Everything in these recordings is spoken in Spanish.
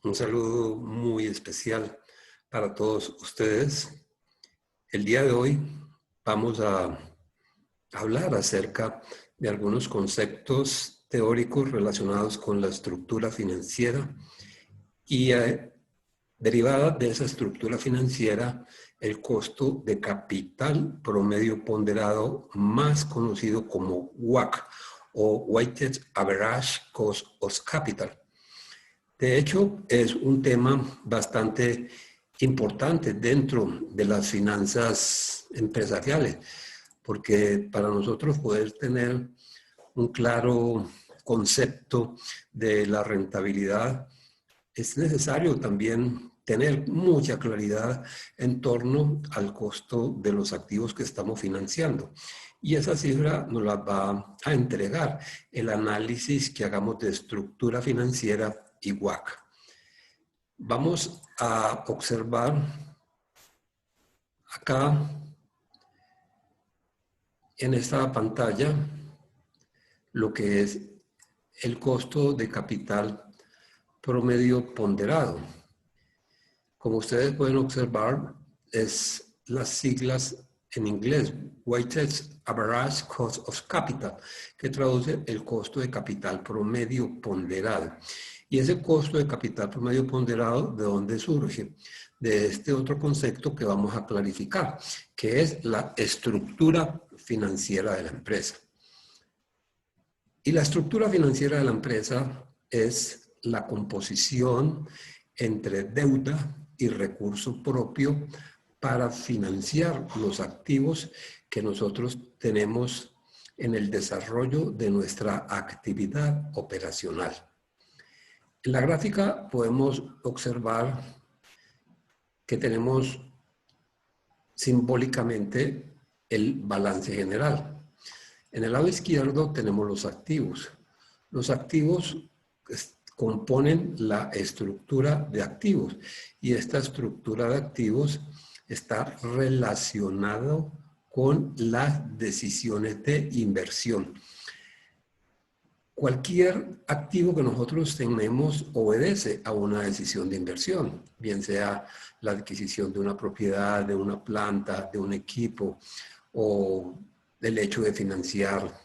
Un saludo muy especial para todos ustedes. El día de hoy vamos a hablar acerca de algunos conceptos teóricos relacionados con la estructura financiera y derivada de esa estructura financiera, el costo de capital promedio ponderado, más conocido como WACC o Weighted Average Cost of Capital. De hecho, es un tema bastante importante dentro de las finanzas empresariales, porque para nosotros poder tener un claro concepto de la rentabilidad, es necesario también tener mucha claridad en torno al costo de los activos que estamos financiando. Y esa cifra nos la va a entregar el análisis que hagamos de estructura financiera y WACC. Vamos a observar acá en esta pantalla lo que es el costo de capital promedio ponderado. Como ustedes pueden observar, es las siglas en inglés, Weighted Average Cost of Capital, que traduce el costo de capital promedio ponderado. Y ese costo de capital promedio ponderado, ¿de dónde surge? De este otro concepto que vamos a clarificar, que es la estructura financiera de la empresa. Y la estructura financiera de la empresa es la composición entre deuda y recurso propio para financiar los activos que nosotros tenemos en el desarrollo de nuestra actividad operacional. En la gráfica podemos observar que tenemos simbólicamente el balance general. En el lado izquierdo tenemos los activos. Los activos componen la estructura de activos y esta estructura de activos está relacionado con las decisiones de inversión. Cualquier activo que nosotros tenemos obedece a una decisión de inversión, bien sea la adquisición de una propiedad, de una planta, de un equipo, o el hecho de financiar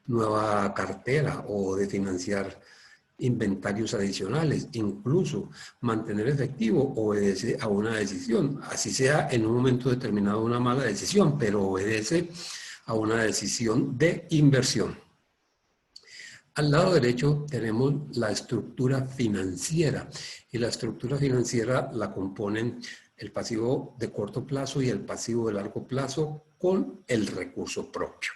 nueva cartera o de financiar inventarios adicionales. Incluso mantener efectivo obedece a una decisión, así sea en un momento determinado una mala decisión, pero obedece a una decisión de inversión. Al lado derecho tenemos la estructura financiera y la estructura financiera la componen el pasivo de corto plazo y el pasivo de largo plazo con el recurso propio.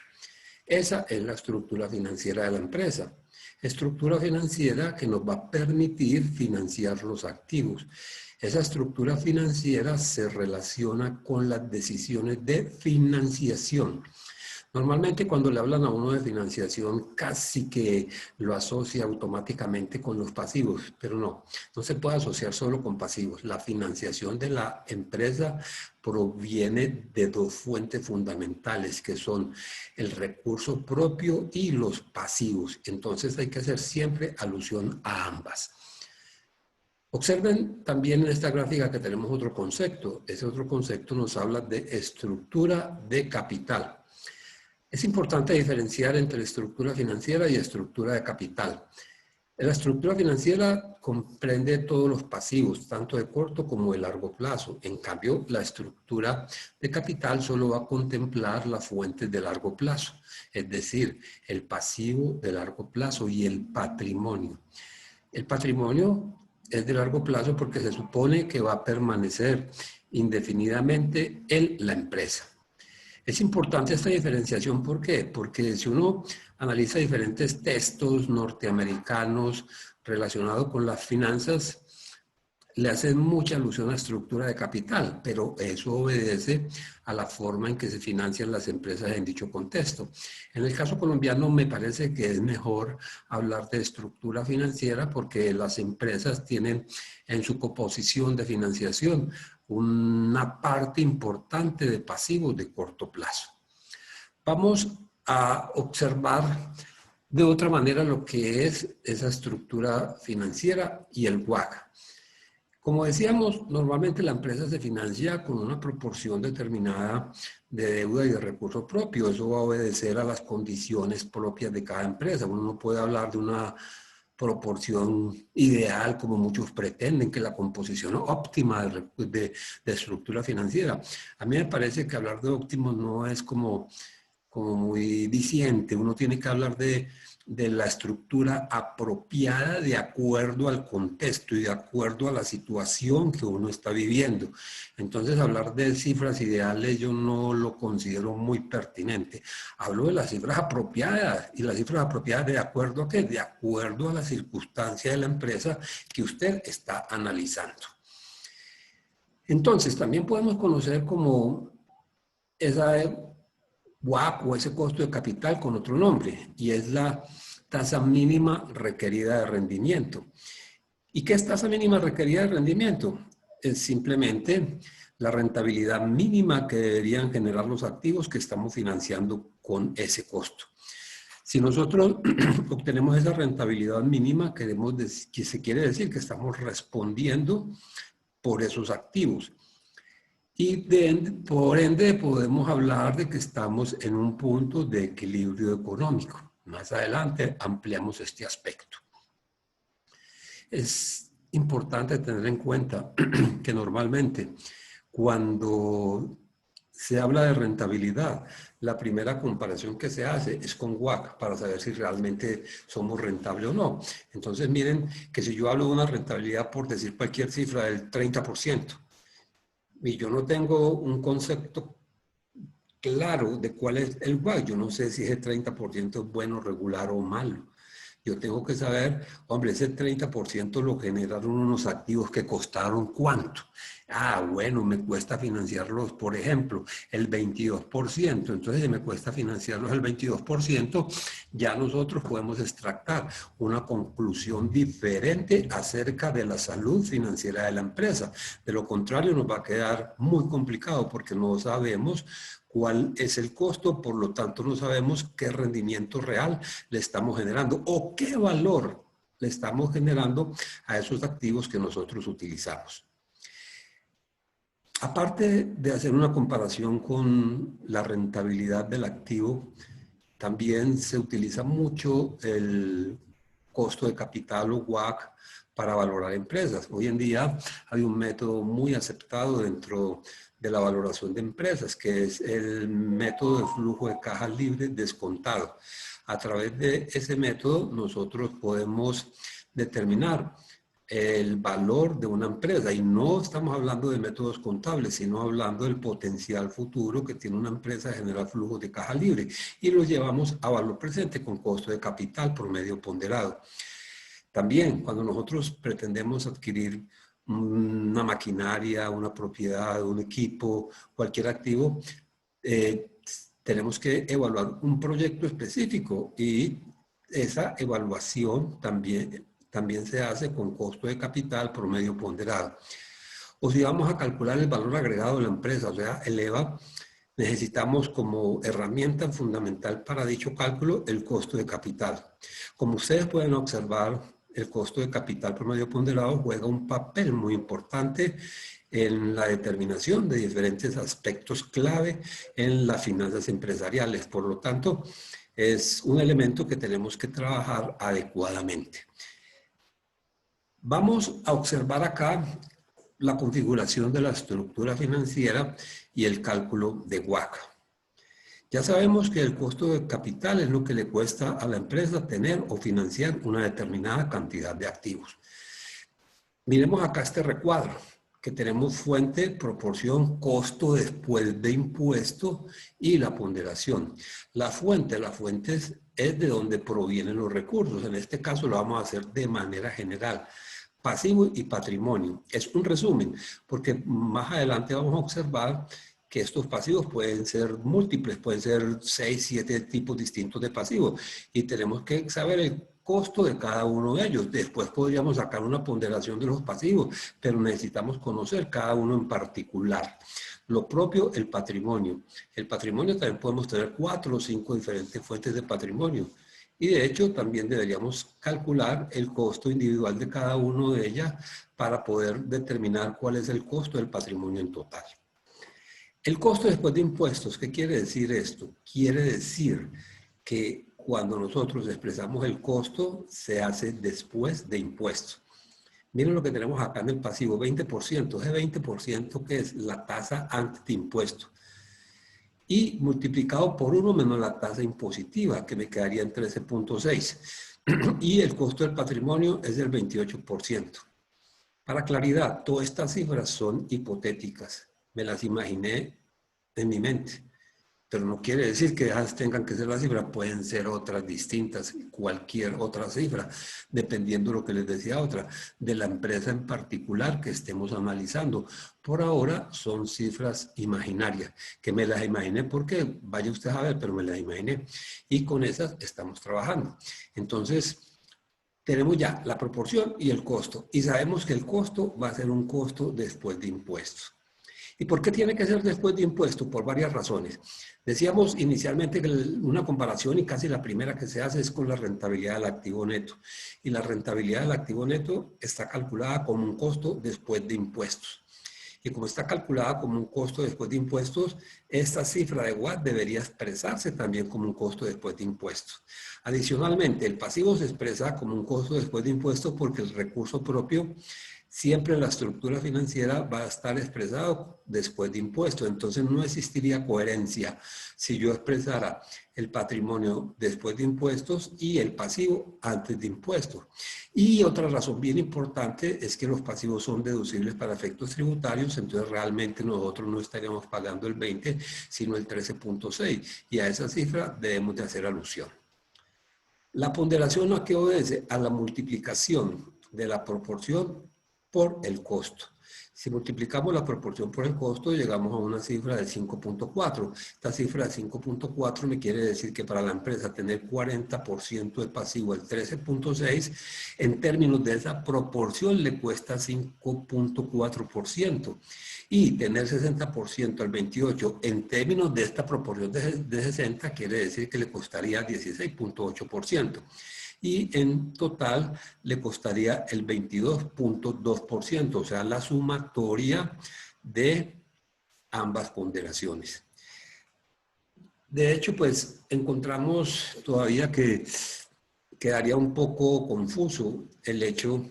Esa es la estructura financiera de la empresa. Estructura financiera que nos va a permitir financiar los activos. Esa estructura financiera se relaciona con las decisiones de financiación. Normalmente cuando le hablan a uno de financiación casi que lo asocia automáticamente con los pasivos, pero no se puede asociar solo con pasivos. La financiación de la empresa proviene de dos fuentes fundamentales que son el recurso propio y los pasivos. Entonces hay que hacer siempre alusión a ambas. Observen también en esta gráfica que tenemos otro concepto. Ese otro concepto nos habla de estructura de capital. Es importante diferenciar entre estructura financiera y estructura de capital. La estructura financiera comprende todos los pasivos, tanto de corto como de largo plazo. En cambio, la estructura de capital solo va a contemplar las fuentes de largo plazo, es decir, el pasivo de largo plazo y el patrimonio. El patrimonio es de largo plazo porque se supone que va a permanecer indefinidamente en la empresa. Es importante esta diferenciación, ¿por qué? Porque si uno analiza diferentes textos norteamericanos relacionados con las finanzas, le hacen mucha alusión a la estructura de capital, pero eso obedece a la forma en que se financian las empresas en dicho contexto. En el caso colombiano me parece que es mejor hablar de estructura financiera porque las empresas tienen en su composición de financiación una parte importante de pasivos de corto plazo. Vamos a observar de otra manera lo que es esa estructura financiera y el WACC. Como decíamos, normalmente la empresa se financia con una proporción determinada de deuda y de recursos propios. Eso va a obedecer a las condiciones propias de cada empresa. Uno no puede hablar de una proporción ideal como muchos pretenden, que la composición óptima de estructura financiera. A mí me parece que hablar de óptimo no es como muy diciente. Uno tiene que hablar de la estructura apropiada de acuerdo al contexto y de acuerdo a la situación que uno está viviendo. Entonces, hablar de cifras ideales yo no lo considero muy pertinente. Hablo de las cifras apropiadas, y las cifras apropiadas ¿de acuerdo a qué? De acuerdo a la circunstancia de la empresa que usted está analizando. Entonces, también podemos conocer como esa WACC o ese costo de capital con otro nombre, y es la tasa mínima requerida de rendimiento. ¿Y qué es tasa mínima requerida de rendimiento? Es simplemente la rentabilidad mínima que deberían generar los activos que estamos financiando con ese costo. Si nosotros obtenemos esa rentabilidad mínima, que se quiere decir que estamos respondiendo por esos activos. Y por ende podemos hablar de que estamos en un punto de equilibrio económico. Más adelante ampliamos este aspecto. Es importante tener en cuenta que normalmente cuando se habla de rentabilidad, la primera comparación que se hace es con WACC para saber si realmente somos rentables o no. Entonces miren que si yo hablo de una rentabilidad, por decir cualquier cifra, del 30%, y yo no tengo un concepto claro de cuál es el WACC, yo no sé si ese 30% es bueno, regular o malo. Yo tengo que saber, hombre, ese 30% lo generaron unos activos que costaron ¿cuánto? Ah, bueno, me cuesta financiarlos, por ejemplo, el 22%. Entonces, si me cuesta financiarlos el 22%, ya nosotros podemos extractar una conclusión diferente acerca de la salud financiera de la empresa. De lo contrario, nos va a quedar muy complicado porque no sabemos cuál es el costo, por lo tanto no sabemos qué rendimiento real le estamos generando o qué valor le estamos generando a esos activos que nosotros utilizamos. Aparte de hacer una comparación con la rentabilidad del activo, también se utiliza mucho el costo de capital o WACC para valorar empresas. Hoy en día hay un método muy aceptado dentro de la valoración de empresas, que es el método de flujo de caja libre descontado. A través de ese método nosotros podemos determinar el valor de una empresa, y no estamos hablando de métodos contables, sino hablando del potencial futuro que tiene una empresa de generar flujos de caja libre, y lo llevamos a valor presente con costo de capital promedio ponderado. También cuando nosotros pretendemos adquirir una maquinaria, una propiedad, un equipo, cualquier activo, tenemos que evaluar un proyecto específico, y esa evaluación también se hace con costo de capital promedio ponderado. O si vamos a calcular el valor agregado de la empresa, o sea, el EVA, necesitamos como herramienta fundamental para dicho cálculo el costo de capital. Como ustedes pueden observar, el costo de capital promedio ponderado juega un papel muy importante en la determinación de diferentes aspectos clave en las finanzas empresariales. Por lo tanto, es un elemento que tenemos que trabajar adecuadamente. Vamos a observar acá la configuración de la estructura financiera y el cálculo de WACC. Ya sabemos que el costo de capital es lo que le cuesta a la empresa tener o financiar una determinada cantidad de activos. Miremos acá este recuadro, que tenemos fuente, proporción, costo después de impuesto y la ponderación. La fuente es de donde provienen los recursos. En este caso lo vamos a hacer de manera general. Pasivo y patrimonio. Es un resumen, porque más adelante vamos a observar que estos pasivos pueden ser múltiples, pueden ser 6, 7 tipos distintos de pasivos, y tenemos que saber el costo de cada uno de ellos. Después podríamos sacar una ponderación de los pasivos, pero necesitamos conocer cada uno en particular. Lo propio, el patrimonio. El patrimonio también podemos tener 4 o 5 diferentes fuentes de patrimonio. Y de hecho también deberíamos calcular el costo individual de cada uno de ellas para poder determinar cuál es el costo del patrimonio en total. El costo después de impuestos, ¿qué quiere decir esto? Quiere decir que cuando nosotros expresamos el costo, se hace después de impuestos. Miren lo que tenemos acá en el pasivo, 20%. Ese 20% que es la tasa antes de impuestos. Y multiplicado por 1 menos la tasa impositiva, que me quedaría en 13.6. Y el costo del patrimonio es del 28%. Para claridad, todas estas cifras son hipotéticas. Me las imaginé en mi mente. Pero no quiere decir que esas tengan que ser las cifras, pueden ser otras distintas, cualquier otra cifra, dependiendo de lo que les decía otra, de la empresa en particular que estemos analizando. Por ahora son cifras imaginarias, que me las imaginé porque, vaya usted a ver, pero me las imaginé. Y con esas estamos trabajando. Entonces, tenemos ya la proporción y el costo. Y sabemos que el costo va a ser un costo después de impuestos. ¿Y por qué tiene que ser después de impuestos? Por varias razones. Decíamos inicialmente que una comparación y casi la primera que se hace es con la rentabilidad del activo neto. Y la rentabilidad del activo neto está calculada como un costo después de impuestos. Y como está calculada como un costo después de impuestos, esta cifra de WACC debería expresarse también como un costo después de impuestos. Adicionalmente, el pasivo se expresa como un costo después de impuestos porque el recurso propio siempre en la estructura financiera va a estar expresado después de impuestos. Entonces no existiría coherencia si yo expresara el patrimonio después de impuestos y el pasivo antes de impuestos. Y otra razón bien importante es que los pasivos son deducibles para efectos tributarios, entonces realmente nosotros no estaríamos pagando el 20, sino el 13.6. Y a esa cifra debemos de hacer alusión. La ponderación a qué obedece? A la multiplicación de la proporción por el costo. Si multiplicamos la proporción por el costo, llegamos a una cifra de 5.4. Esta cifra de 5.4 me quiere decir que para la empresa tener 40% de pasivo, el 13.6, en términos de esa proporción le cuesta 5.4%. Y tener 60% al 28 en términos de esta proporción de 60 quiere decir que le costaría 16.8%. Y en total le costaría el 22.2%, o sea, la sumatoria de ambas ponderaciones. De hecho, pues encontramos todavía que quedaría un poco confuso el hecho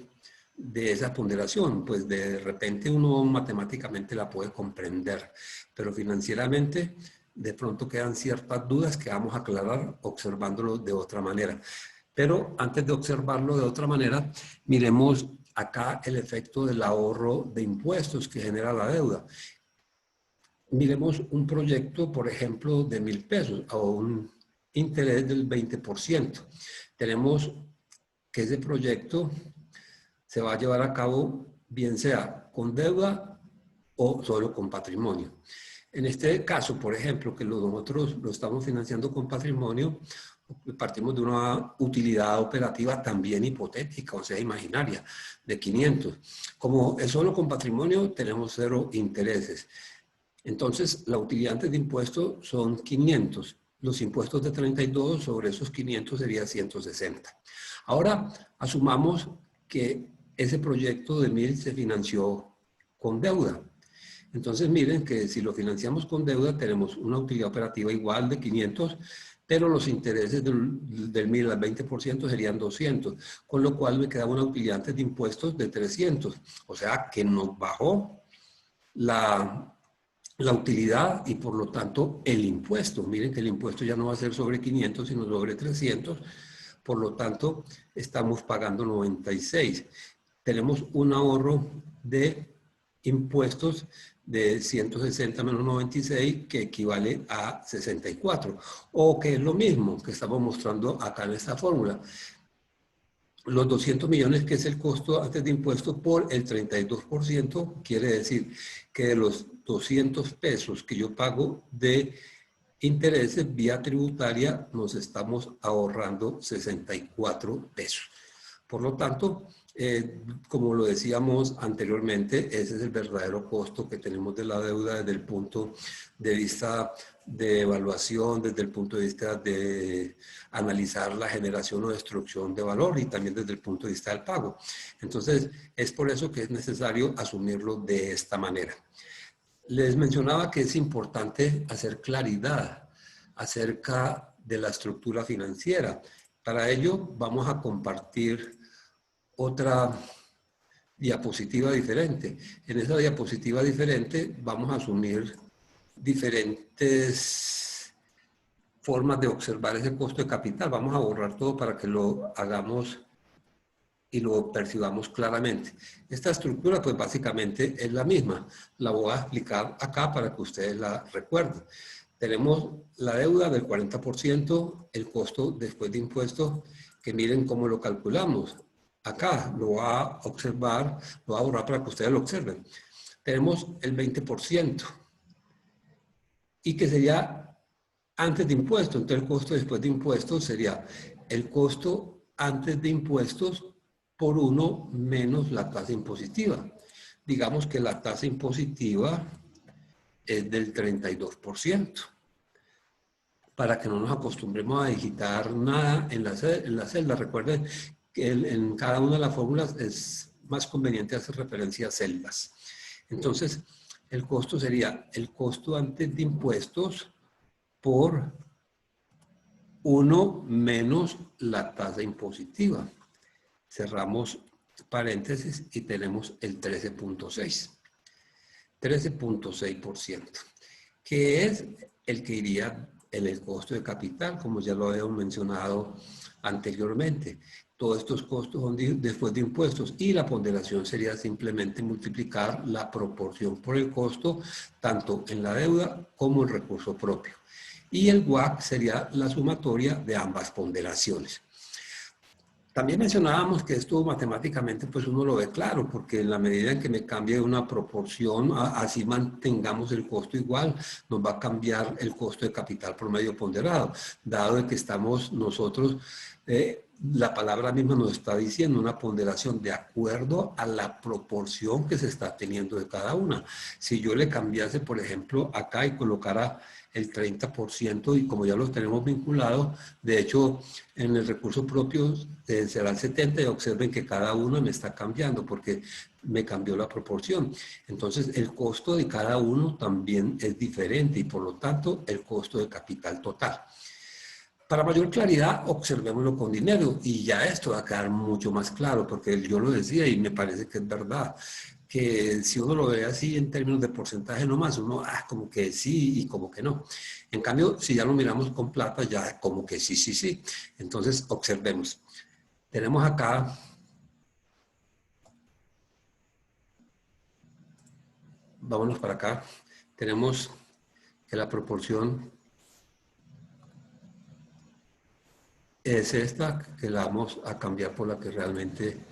de esa ponderación, pues de repente uno matemáticamente la puede comprender, pero financieramente de pronto quedan ciertas dudas que vamos a aclarar observándolo de otra manera. Pero antes de observarlo de otra manera, miremos acá el efecto del ahorro de impuestos que genera la deuda. Miremos un proyecto, por ejemplo, de 1,000 pesos a un interés del 20%. Tenemos que ese proyecto se va a llevar a cabo bien sea con deuda o solo con patrimonio. En este caso, por ejemplo, que nosotros lo estamos financiando con patrimonio, partimos de una utilidad operativa también hipotética, o sea, imaginaria, de 500. Como es solo con patrimonio, tenemos 0 intereses. Entonces, la utilidad antes de impuestos son 500. Los impuestos de 32 sobre esos 500 sería 160. Ahora, asumamos que ese proyecto de 1,000 se financió con deuda. Entonces, miren que si lo financiamos con deuda, tenemos una utilidad operativa igual de 500, pero los intereses del 1,000 al 20% serían 200, con lo cual me queda una utilidad antes de impuestos de 300. O sea, que nos bajó la utilidad y por lo tanto el impuesto. Miren que el impuesto ya no va a ser sobre 500, sino sobre 300. Por lo tanto, estamos pagando 96. Tenemos un ahorro de impuestos de 160 menos 96, que equivale a 64. O que es lo mismo que estamos mostrando acá en esta fórmula. Los 200 millones, que es el costo antes de impuestos, por el 32%, quiere decir que de los 200 pesos que yo pago de intereses vía tributaria, nos estamos ahorrando 64 pesos. Por lo tanto, Como lo decíamos anteriormente, ese es el verdadero costo que tenemos de la deuda desde el punto de vista de evaluación, desde el punto de vista de analizar la generación o destrucción de valor y también desde el punto de vista del pago. Entonces, es por eso que es necesario asumirlo de esta manera. Les mencionaba que es importante hacer claridad acerca de la estructura financiera. Para ello, vamos a compartir otra diapositiva diferente. En esa diapositiva diferente vamos a asumir diferentes formas de observar ese costo de capital. Vamos a borrar todo para que lo hagamos y lo percibamos claramente. Esta estructura, pues básicamente es la misma. La voy a explicar acá para que ustedes la recuerden. Tenemos la deuda del 40%, el costo después de impuestos, que miren cómo lo calculamos. Acá lo voy a observar, lo voy a borrar para que ustedes lo observen. Tenemos el 20% y que sería antes de impuestos. Entonces el costo después de impuestos sería el costo antes de impuestos por 1 menos la tasa impositiva. Digamos que la tasa impositiva es del 32%. Para que no nos acostumbremos a digitar nada en la celda. Recuerden que en cada una de las fórmulas es más conveniente hacer referencia a celdas. Entonces, el costo sería el costo antes de impuestos por 1 menos la tasa impositiva. Cerramos paréntesis y tenemos el 13.6. 13.6%, que es el que iría en el costo de capital, como ya lo habíamos mencionado anteriormente. Todos estos costos son después de impuestos y la ponderación sería simplemente multiplicar la proporción por el costo, tanto en la deuda como en recurso propio. Y el WACC sería la sumatoria de ambas ponderaciones. También mencionábamos que esto matemáticamente pues uno lo ve claro, porque en la medida en que me cambie una proporción, así mantengamos el costo igual, nos va a cambiar el costo de capital promedio ponderado, dado de que estamos nosotros, la palabra misma nos está diciendo una ponderación de acuerdo a la proporción que se está teniendo de cada una. Si yo le cambiase, por ejemplo, acá y colocara el 30% y como ya los tenemos vinculados, de hecho, en el recurso propio será el 70% y observen que cada uno me está cambiando porque me cambió la proporción. Entonces, el costo de cada uno también es diferente y por lo tanto, el costo de capital total. Para mayor claridad, observémoslo con dinero y ya esto va a quedar mucho más claro porque yo lo decía y me parece que es verdad que si uno lo ve así en términos de porcentaje nomás, uno como que sí y como que no. En cambio, si ya lo miramos con plata, ya como que sí, sí, sí. Entonces, observemos. Tenemos acá, vámonos para acá, tenemos que la proporción es esta, que la vamos a cambiar por la que realmente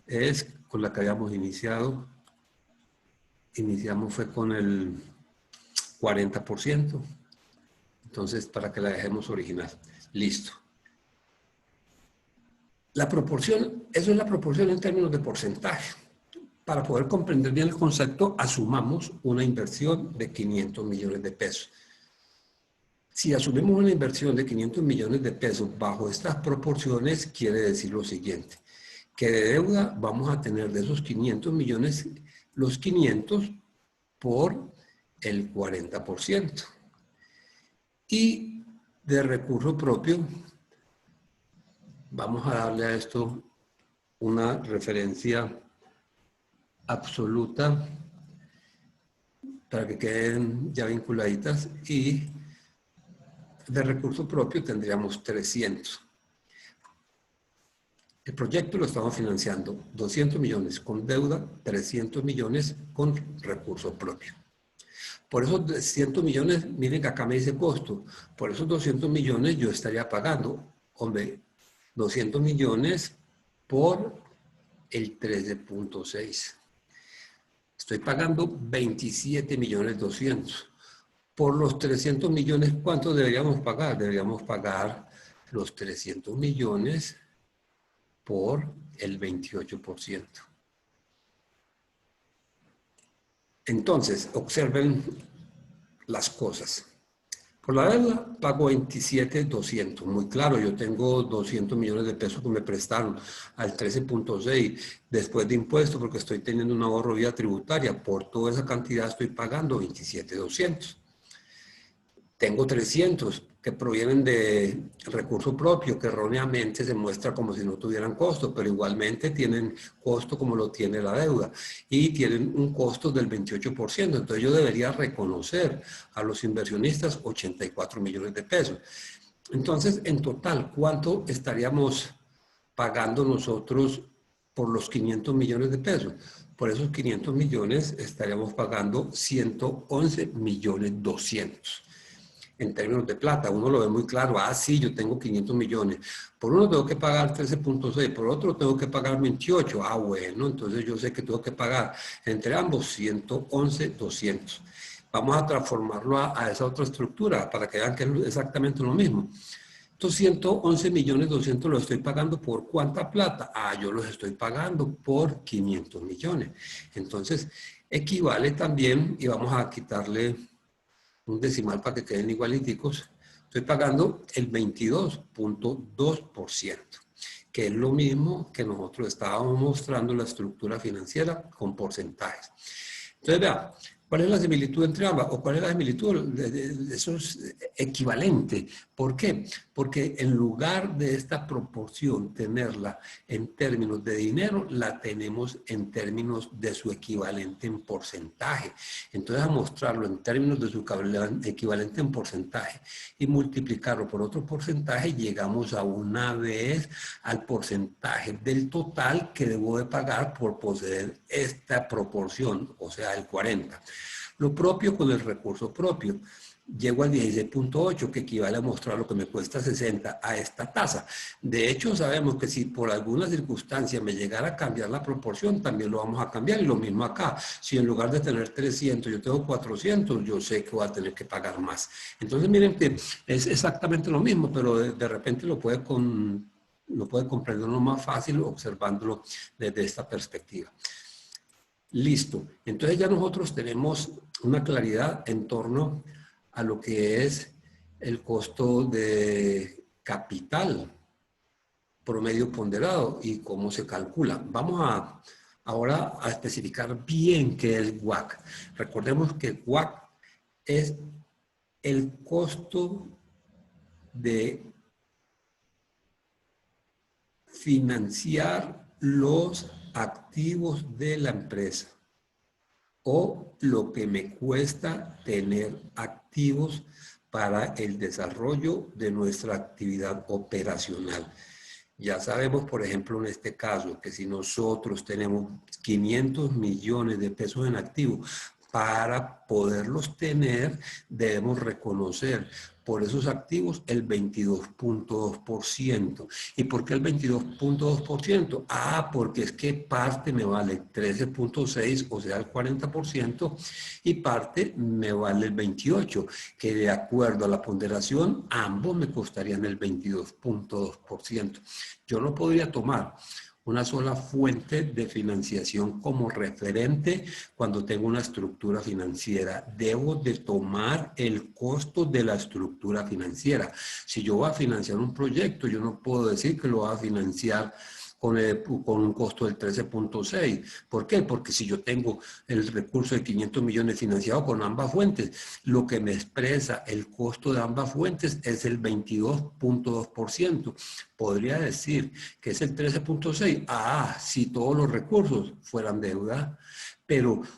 es, con la que habíamos iniciado. Iniciamos fue con el 40%. Entonces, para que la dejemos original. Listo. La proporción, eso es la proporción en términos de porcentaje. Para poder comprender bien el concepto, asumamos una inversión de 500 millones de pesos. Si asumimos una inversión de 500 millones de pesos bajo estas proporciones, quiere decir lo siguiente, que de deuda vamos a tener de esos 500 millones, los 500 por el 40%. Y de recurso propio, vamos a darle a esto una referencia absoluta para que queden ya vinculaditas y de recurso propio tendríamos 300. El proyecto lo estamos financiando 200 millones con deuda, 300 millones con recurso propio. Por esos 200 millones, miren que acá me dice costo, por esos 200 millones yo estaría pagando, hombre, 200 millones por el 13.6. Estoy pagando 27 millones 200. Por los 300 millones, ¿cuánto deberíamos pagar? Deberíamos pagar los 300 millones por el 28%. Entonces, observen las cosas. Por la deuda pago 27,200. Muy claro, yo tengo 200 millones de pesos que me prestaron al 13,6 después de impuestos porque estoy teniendo un ahorro vía tributaria. Por toda esa cantidad estoy pagando 27,200. Tengo 300 que provienen de recurso propio, que erróneamente se muestra como si no tuvieran costo, pero igualmente tienen costo como lo tiene la deuda y tienen un costo del 28%. Entonces yo debería reconocer a los inversionistas 84 millones de pesos. Entonces, en total, ¿cuánto estaríamos pagando nosotros por los 500 millones de pesos? Por esos 500 millones estaríamos pagando 111 millones 200. En términos de plata, uno lo ve muy claro, sí, yo tengo 500 millones, por uno tengo que pagar 13,6, por otro tengo que pagar 28, bueno, entonces yo sé que tengo que pagar entre ambos 111, 200. Vamos a transformarlo a esa otra estructura para que vean que es exactamente lo mismo. Estos 111 millones 200 los estoy pagando ¿por cuánta plata? Yo los estoy pagando por 500 millones. Entonces, equivale también, y vamos a quitarle un decimal para que queden igualiticos, estoy pagando el 22,2%, que es lo mismo que nosotros estábamos mostrando la estructura financiera con porcentajes. Entonces, vean, ¿cuál es la similitud entre ambas? ¿O cuál es la similitud? Eso es equivalente. ¿Por qué? Porque en lugar de esta proporción tenerla en términos de dinero, la tenemos en términos de su equivalente en porcentaje. Entonces, a mostrarlo en términos de su equivalente en porcentaje y multiplicarlo por otro porcentaje, llegamos a una vez al porcentaje del total que debo de pagar por poseer esta proporción, o sea, el 40. Lo propio con el recurso propio. Llego al 16,8, que equivale a mostrar lo que me cuesta 60 a esta tasa. De hecho, sabemos que si por alguna circunstancia me llegara a cambiar la proporción, también lo vamos a cambiar. Y lo mismo acá. Si en lugar de tener 300, yo tengo 400, yo sé que voy a tener que pagar más. Entonces, miren que es exactamente lo mismo, pero de repente lo puede comprenderlo más fácil observándolo desde esta perspectiva. Listo. Entonces ya nosotros tenemos una claridad en torno a lo que es el costo de capital promedio ponderado y cómo se calcula. Vamos ahora a especificar bien qué es WACC. Recordemos que WACC es el costo de financiar los activos de la empresa o lo que me cuesta tener activos para el desarrollo de nuestra actividad operacional. Ya sabemos, por ejemplo, en este caso, que si nosotros tenemos 500 millones de pesos en activos, para poderlos tener, debemos reconocer por esos activos el 22,2%. ¿Y por qué el 22,2%? Porque es que parte me vale 13,6, o sea, el 40%, y parte me vale el 28%, que de acuerdo a la ponderación, ambos me costarían el 22,2%. Yo no podría tomar una sola fuente de financiación como referente cuando tengo una estructura financiera. Debo de tomar el costo de la estructura financiera. Si yo voy a financiar un proyecto, yo no puedo decir que lo voy a financiar con un costo del 13,6. ¿Por qué? Porque si yo tengo el recurso de 500 millones financiado con ambas fuentes, lo que me expresa el costo de ambas fuentes es el 22,2%. Podría decir que es el 13,6. Si todos los recursos fueran deuda.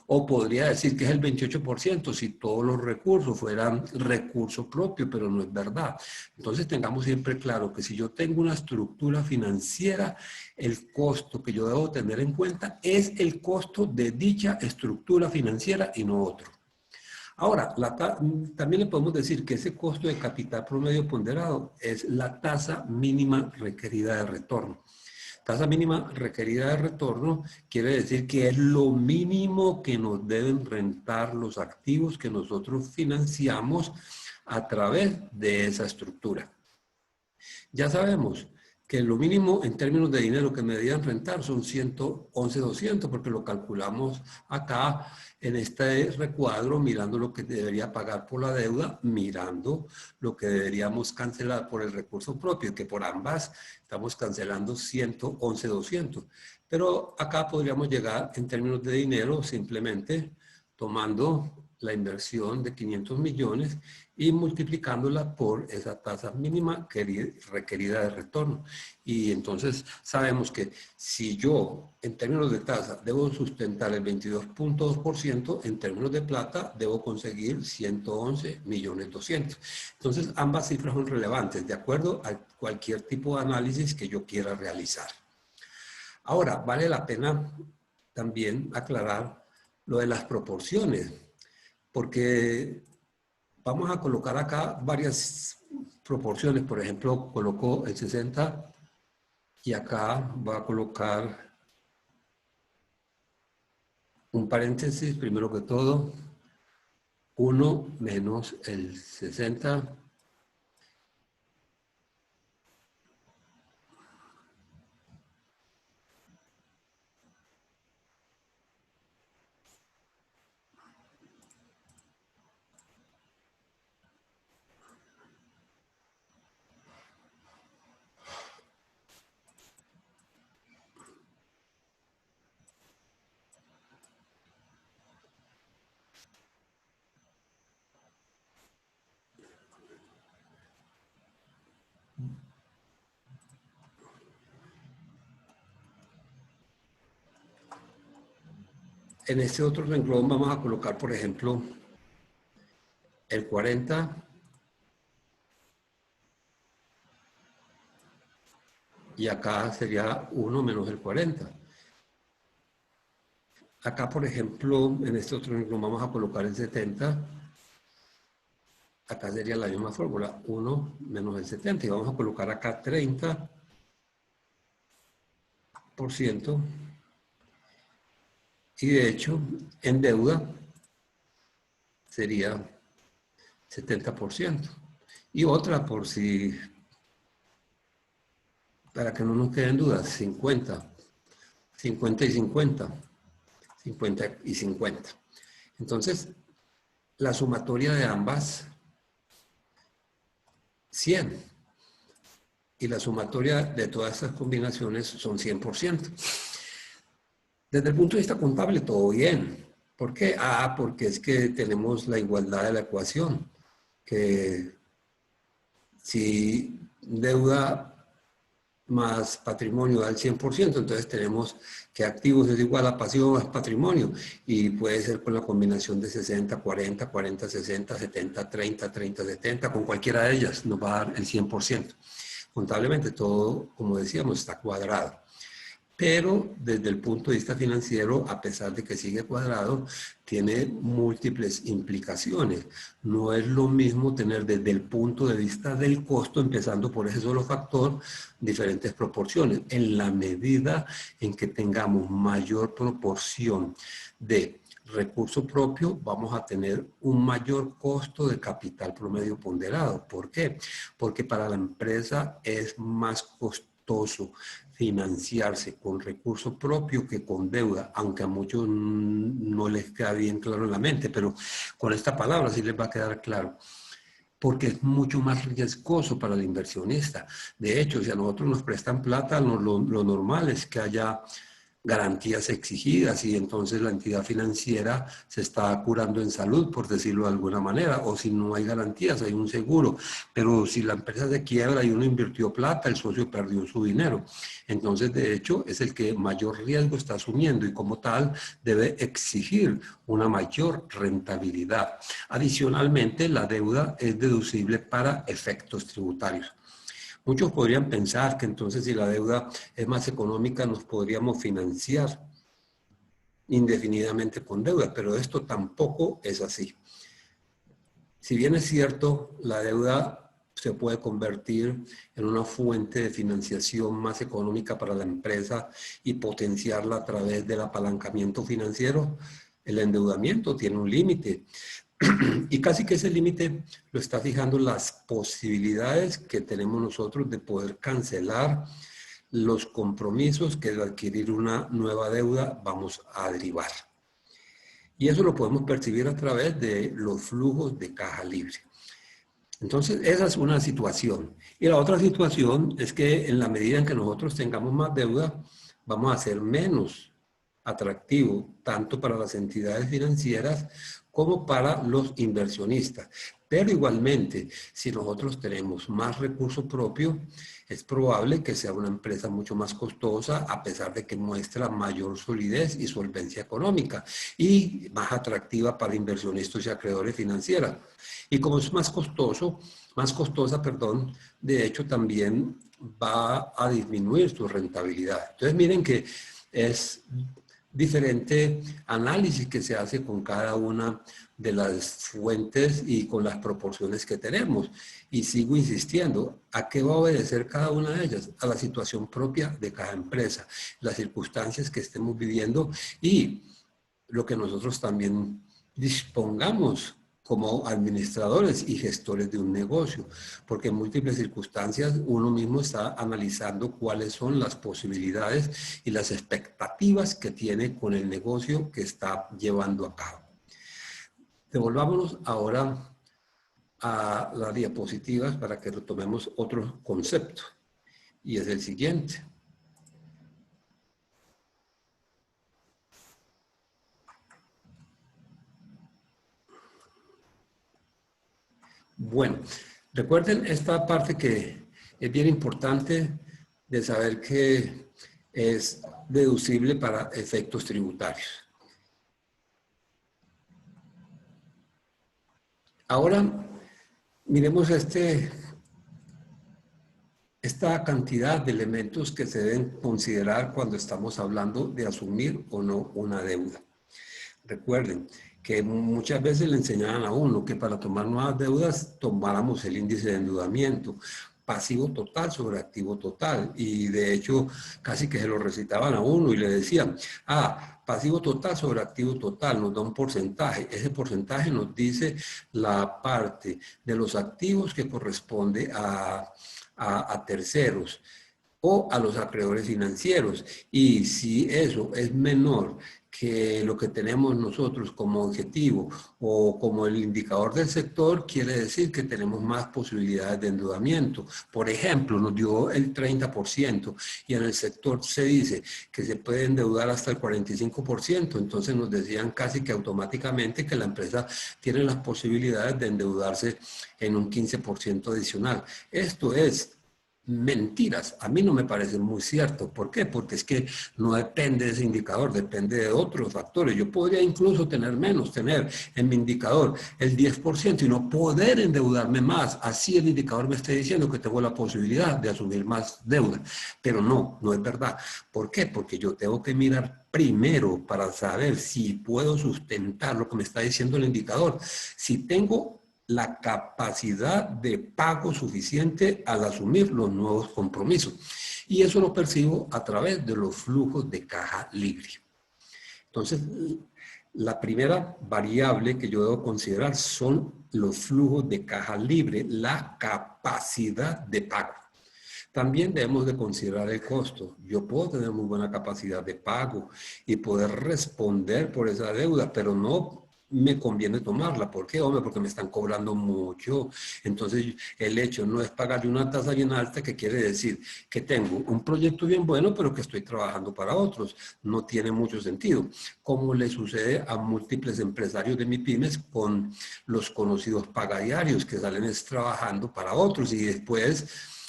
O podría decir que es el 28% si todos los recursos fueran recurso propio, pero no es verdad. Entonces tengamos siempre claro que si yo tengo una estructura financiera, el costo que yo debo tener en cuenta es el costo de dicha estructura financiera y no otro. Ahora, también le podemos decir que ese costo de capital promedio ponderado es la tasa mínima requerida de retorno. Tasa mínima requerida de retorno quiere decir que es lo mínimo que nos deben rentar los activos que nosotros financiamos a través de esa estructura. Ya sabemos que lo mínimo en términos de dinero que me debían rentar son 111,200, porque lo calculamos acá en este recuadro, mirando lo que debería pagar por la deuda, mirando lo que deberíamos cancelar por el recurso propio, que por ambas estamos cancelando 111,200. Pero acá podríamos llegar en términos de dinero simplemente tomando la inversión de 500 millones y multiplicándola por esa tasa mínima requerida de retorno. Y entonces sabemos que si yo, en términos de tasa, debo sustentar el 22,2%, en términos de plata, debo conseguir 111,200,000. Entonces, ambas cifras son relevantes, de acuerdo a cualquier tipo de análisis que yo quiera realizar. Ahora, vale la pena también aclarar lo de las proporciones, porque vamos a colocar acá varias proporciones. Por ejemplo, coloco el 60 y acá voy a colocar un paréntesis, primero que todo, 1 menos el 60. En este otro renglón vamos a colocar, por ejemplo, el 40 y acá sería 1 menos el 40. Acá, por ejemplo, en este otro renglón vamos a colocar el 70. Acá sería la misma fórmula, 1 menos el 70. Y vamos a colocar acá 30%. Y de hecho, en deuda sería 70%. Y otra, por si, para que no nos queden dudas, 50. 50 y 50. 50 y 50. Entonces, la sumatoria de ambas, 100. Y la sumatoria de todas estas combinaciones son 100%. Desde el punto de vista contable, todo bien. ¿Por qué? Porque es que tenemos la igualdad de la ecuación, que si deuda más patrimonio da el 100%, entonces tenemos que activos es igual a pasivo más patrimonio, y puede ser con la combinación de 60, 40, 40, 60, 70, 30, 30, 70, con cualquiera de ellas nos va a dar el 100%. Contablemente todo, como decíamos, está cuadrado. Pero desde el punto de vista financiero, a pesar de que sigue cuadrado, tiene múltiples implicaciones. No es lo mismo tener desde el punto de vista del costo, empezando por ese solo factor, diferentes proporciones. En la medida en que tengamos mayor proporción de recurso propio, vamos a tener un mayor costo de capital promedio ponderado. ¿Por qué? Porque para la empresa es más costoso financiarse con recurso propio que con deuda, aunque a muchos no les queda bien claro en la mente, pero con esta palabra sí les va a quedar claro, porque es mucho más riesgoso para el inversionista. De hecho, si a nosotros nos prestan plata, lo normal es que haya garantías exigidas, y entonces la entidad financiera se está curando en salud, por decirlo de alguna manera, o si no hay garantías, hay un seguro. Pero si la empresa se quiebra y uno invirtió plata, el socio perdió su dinero. Entonces, de hecho, es el que mayor riesgo está asumiendo, y como tal debe exigir una mayor rentabilidad. Adicionalmente, la deuda es deducible para efectos tributarios. Muchos podrían pensar que entonces, si la deuda es más económica, nos podríamos financiar indefinidamente con deuda, pero esto tampoco es así. Si bien es cierto, la deuda se puede convertir en una fuente de financiación más económica para la empresa y potenciarla a través del apalancamiento financiero, el endeudamiento tiene un límite. Y casi que ese límite lo está fijando las posibilidades que tenemos nosotros de poder cancelar los compromisos que de adquirir una nueva deuda vamos a derivar. Y eso lo podemos percibir a través de los flujos de caja libre. Entonces, esa es una situación. Y la otra situación es que en la medida en que nosotros tengamos más deuda, vamos a ser menos atractivo tanto para las entidades financieras como para los inversionistas. Pero igualmente, si nosotros tenemos más recursos propios, es probable que sea una empresa mucho más costosa a pesar de que muestra mayor solidez y solvencia económica y más atractiva para inversionistas y acreedores financieros. Y como es más costosa, de hecho también va a disminuir su rentabilidad. Entonces miren que es diferente análisis que se hace con cada una de las fuentes y con las proporciones que tenemos. Y sigo insistiendo, ¿a qué va a obedecer cada una de ellas? A la situación propia de cada empresa, las circunstancias que estemos viviendo y lo que nosotros también dispongamos como administradores y gestores de un negocio, porque en múltiples circunstancias uno mismo está analizando cuáles son las posibilidades y las expectativas que tiene con el negocio que está llevando a cabo. Devolvámonos ahora a las diapositivas para que retomemos otro concepto, y es el siguiente. Bueno, recuerden esta parte que es bien importante de saber que es deducible para efectos tributarios. Ahora, miremos esta cantidad de elementos que se deben considerar cuando estamos hablando de asumir o no una deuda. Recuerden que muchas veces le enseñaban a uno que para tomar nuevas deudas tomáramos el índice de endeudamiento, pasivo total sobre activo total. Y de hecho, casi que se lo recitaban a uno y le decían, pasivo total sobre activo total, nos da un porcentaje. Ese porcentaje nos dice la parte de los activos que corresponde a terceros o a los acreedores financieros. Y si eso es menor que lo que tenemos nosotros como objetivo o como el indicador del sector, quiere decir que tenemos más posibilidades de endeudamiento. Por ejemplo, nos dio el 30% y en el sector se dice que se puede endeudar hasta el 45%, entonces nos decían casi que automáticamente que la empresa tiene las posibilidades de endeudarse en un 15% adicional. Esto es mentiras. A mí no me parece muy cierto. ¿Por qué? Porque es que no depende de ese indicador, depende de otros factores. Yo podría incluso tener menos, tener en mi indicador el 10% y no poder endeudarme más. Así el indicador me está diciendo que tengo la posibilidad de asumir más deuda. Pero no es verdad. ¿Por qué? Porque yo tengo que mirar primero para saber si puedo sustentar lo que me está diciendo el indicador. Si tengo la capacidad de pago suficiente al asumir los nuevos compromisos. Y eso lo percibo a través de los flujos de caja libre. Entonces, la primera variable que yo debo considerar son los flujos de caja libre, la capacidad de pago. También debemos de considerar el costo. Yo puedo tener muy buena capacidad de pago y poder responder por esa deuda, pero no me conviene tomarla. ¿Por qué? Hombre, porque me están cobrando mucho. Entonces, el hecho no es pagarle una tasa bien alta, que quiere decir que tengo un proyecto bien bueno, pero que estoy trabajando para otros. No tiene mucho sentido. Como le sucede a múltiples empresarios de MIPYMES con los conocidos pagadiarios que salen trabajando para otros y después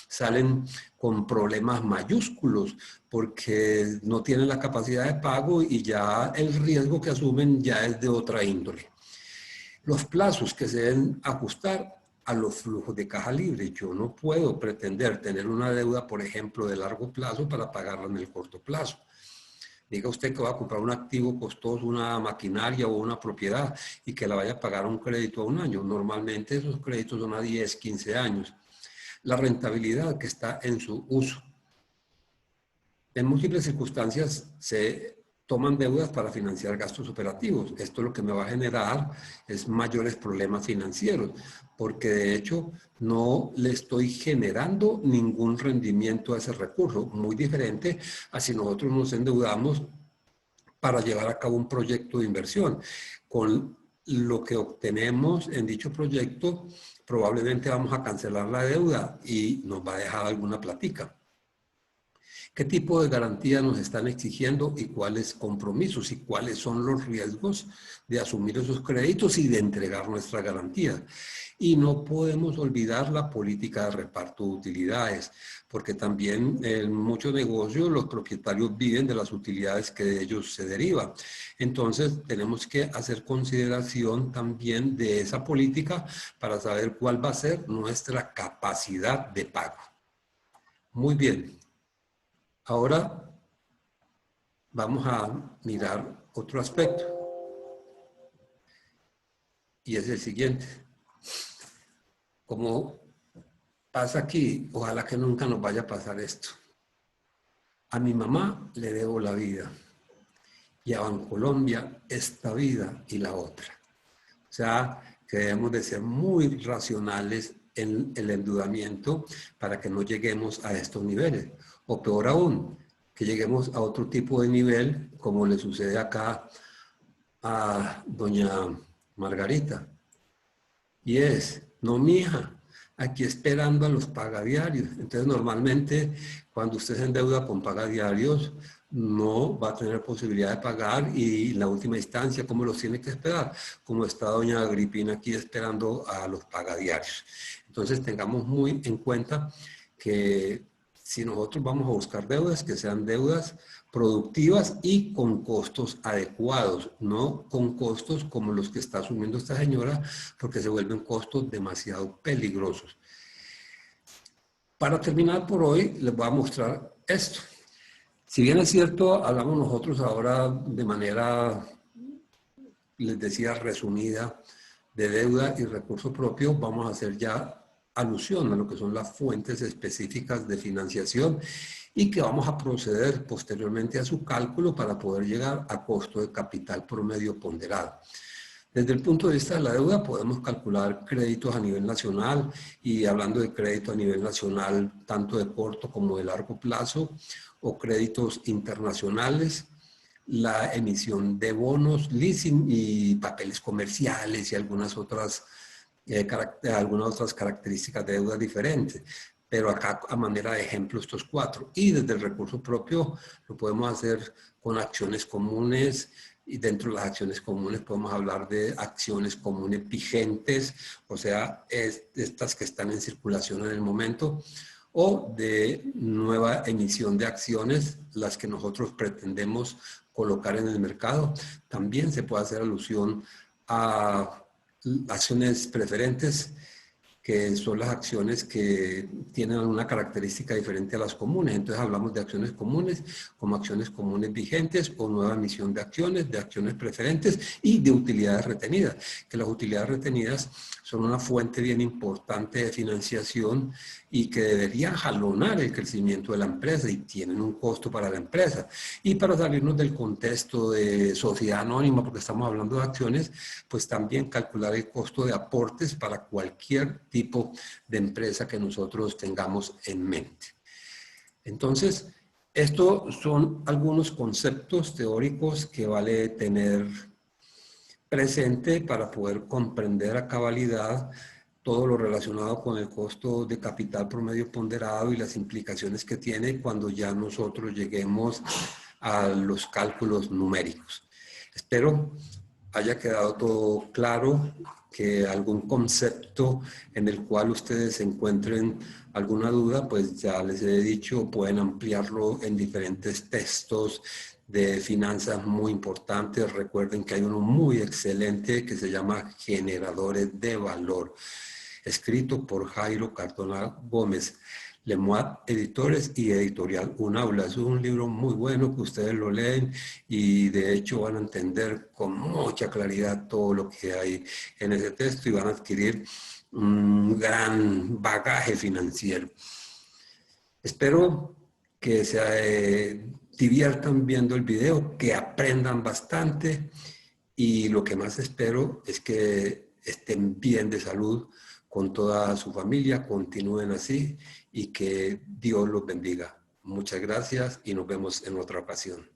salen con problemas mayúsculos porque no tienen la capacidad de pago y ya el riesgo que asumen ya es de otra índole. Los plazos que se deben ajustar a los flujos de caja libre. Yo no puedo pretender tener una deuda, por ejemplo, de largo plazo para pagarla en el corto plazo. Diga usted que va a comprar un activo costoso, una maquinaria o una propiedad y que la vaya a pagar un crédito a un año. Normalmente esos créditos son a 10, 15 años. La rentabilidad que está en su uso. En múltiples circunstancias se toman deudas para financiar gastos operativos. Esto lo que me va a generar es mayores problemas financieros, porque de hecho no le estoy generando ningún rendimiento a ese recurso, muy diferente a si nosotros nos endeudamos para llevar a cabo un proyecto de inversión. Con lo que obtenemos en dicho proyecto, probablemente vamos a cancelar la deuda y nos va a dejar alguna platica. ¿Qué tipo de garantía nos están exigiendo y cuáles compromisos y cuáles son los riesgos de asumir esos créditos y de entregar nuestra garantía? Y no podemos olvidar la política de reparto de utilidades, porque también en muchos negocios los propietarios viven de las utilidades que de ellos se derivan. Entonces tenemos que hacer consideración también de esa política para saber cuál va a ser nuestra capacidad de pago. Muy bien. Ahora vamos a mirar otro aspecto y es el siguiente. Como pasa aquí, ojalá que nunca nos vaya a pasar esto. A mi mamá le debo la vida y a Bancolombia esta vida y la otra. O sea, que debemos de ser muy racionales en el endeudamiento para que no lleguemos a estos niveles. O peor aún, que lleguemos a otro tipo de nivel, como le sucede acá a doña Margarita. Y es, no mija, aquí esperando a los pagadiarios. Entonces normalmente cuando usted se endeuda con pagadiarios, no va a tener posibilidad de pagar y en la última instancia, ¿cómo los tiene que esperar? Como está doña Agripina aquí esperando a los pagadiarios. Entonces tengamos muy en cuenta que si nosotros vamos a buscar deudas, que sean deudas productivas y con costos adecuados, no con costos como los que está asumiendo esta señora, porque se vuelven costos demasiado peligrosos. Para terminar por hoy, les voy a mostrar esto. Si bien es cierto, hablamos nosotros ahora de manera, les decía, resumida, de deuda y recurso propio, vamos a hacer ya alusión a lo que son las fuentes específicas de financiación y que vamos a proceder posteriormente a su cálculo para poder llegar a costo de capital promedio ponderado. Desde el punto de vista de la deuda podemos calcular créditos a nivel nacional y hablando de crédito a nivel nacional tanto de corto como de largo plazo o créditos internacionales, la emisión de bonos, leasing y papeles comerciales y algunas otras características de deuda diferentes. Pero acá a manera de ejemplo estos cuatro. Y desde el recurso propio lo podemos hacer con acciones comunes y dentro de las acciones comunes podemos hablar de acciones comunes vigentes, o sea, estas que están en circulación en el momento, o de nueva emisión de acciones, las que nosotros pretendemos colocar en el mercado. También se puede hacer alusión a acciones preferentes, que son las acciones que tienen una característica diferente a las comunes. Entonces hablamos de acciones comunes como acciones comunes vigentes o nueva emisión de acciones preferentes y de utilidades retenidas, que las utilidades retenidas son una fuente bien importante de financiación y que deberían jalonar el crecimiento de la empresa y tienen un costo para la empresa. Y para salirnos del contexto de sociedad anónima, porque estamos hablando de acciones, pues también calcular el costo de aportes para cualquier tipo de empresa que nosotros tengamos en mente. Entonces, estos son algunos conceptos teóricos que vale tener presente para poder comprender a cabalidad todo lo relacionado con el costo de capital promedio ponderado y las implicaciones que tiene cuando ya nosotros lleguemos a los cálculos numéricos. Espero haya quedado todo claro, que algún concepto en el cual ustedes encuentren alguna duda, pues ya les he dicho, pueden ampliarlo en diferentes textos de finanzas muy importantes. Recuerden que hay uno muy excelente que se llama Generadores de Valor, escrito por Jairo Cardona Gómez, Lemoine Editores y Editorial Unaula. Es un libro muy bueno que ustedes lo leen y de hecho van a entender con mucha claridad todo lo que hay en ese texto y van a adquirir un gran bagaje financiero. Espero que diviertan viendo el video, que aprendan bastante y lo que más espero es que estén bien de salud con toda su familia, continúen así y que Dios los bendiga. Muchas gracias y nos vemos en otra ocasión.